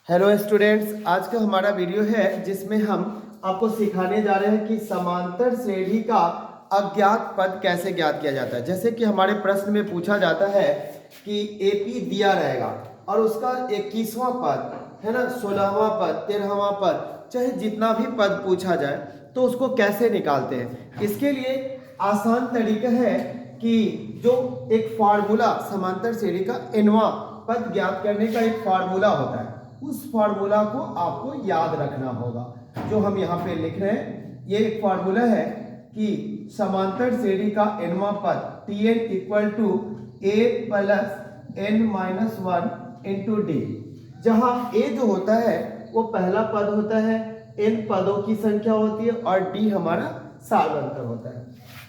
Hello students, आज का हमारा वीडियो है जिसमें हम आपको सिखाने जा रहे हैं कि समांतर श्रेणी का अज्ञात पद कैसे ज्ञात किया जाता है। जैसे कि हमारे प्रश्न में पूछा जाता है कि एपी दिया रहेगा और उसका 21वां पद है ना, 16वां पद, 13वां पद, चाहे जितना भी पद पूछा जाए तो उसको कैसे निकालते हैं। इसके लिए आसान तरीका है कि जो एक फार्मूला समांतर श्रेणी का nवां पद ज्ञात करने का एक फार्मूला होता है, उस फार्मूला को आपको याद रखना होगा। जो हम यहाँ पे लिख रहे हैं ये एक फार्मूला है कि समांतर श्रेणी का nवां पद Tn equal to a plus n minus 1 into D, जहाँ a जो होता है वो पहला पद होता है, n पदों की संख्या होती है और d हमारा सार्वंतर होता है।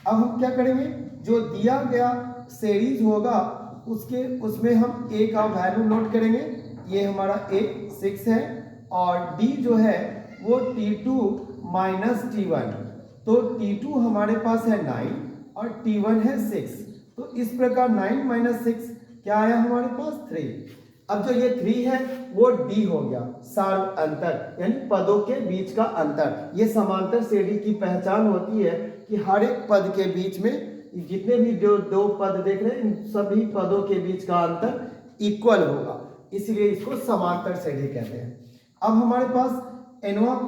अब हम क्या करेंगे, जो दिया गया सीरीज होगा उसमें हम a का वैल्यू नोट करेंगे। ये हमारा a 6 है और d जो है वो t2 माइनस t1, तो t2 हमारे पास है 9 और t1 है 6। तो इस प्रकार 9 माइनस 6 क्या आया हमारे पास 3। अब जो ये 3 है वो d हो गया, सार्व अंतर यानी पदों के बीच का अंतर। ये समांतर श्रेणी की पहचान होती है कि हर एक पद के बीच में जितने भी जो दो पद देख रहे हैं इन सभी पदों के बीच का अंतर इक्वल होगा, इसलिए इसको समांतर श्रेणी कहते हैं। अब हमारे पास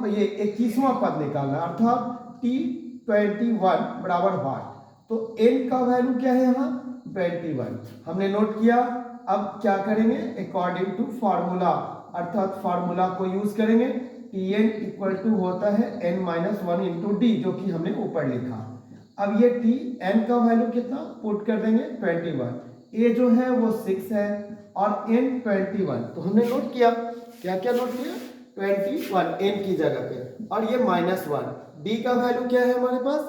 ये 21वां पद निकालना, अर्थात T21 बराबर 1, तो n का वैल्यू क्या है यहाँ 21 हमने नोट किया। अब क्या करेंगे, अकॉर्डिंग टू फार्मूला, अर्थात फार्मूला को यूज करेंगे। Tn इक्वल टू होता है n माइनस 1 इंटू डी, जो कि हमने ऊपर लिखा। अब ये Tn का वैल्यू कितना पुट कर देंगे 21, a जो है वो 6 है और n 21, तो हमने नोट किया, क्या क्या नोट किया 21 n की जगह पे, और ये माइनस 1। d का वैल्यू क्या है हमारे पास,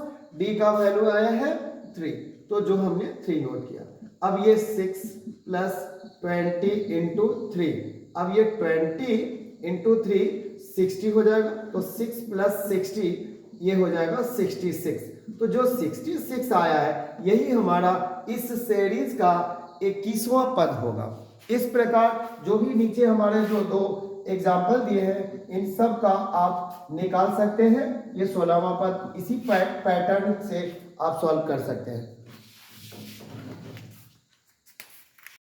d का वैल्यू आया है 3, तो जो हमने 3 नोट किया। अब ये 6 प्लस 20 इंटू 3, अब ये 20 इंटू 3 60 हो जाएगा, तो 6 प्लस 60 ये हो जाएगा 66। तो जो 66 आया है यही हमारा इस सीरीज का 21वां पद होगा। इस प्रकार जो भी नीचे हमारे जो दो एग्जाम्पल दिए हैं इन सब का आप निकाल सकते हैं। ये 16वां पद इसी पैटर्न से आप सॉल्व कर सकते हैं।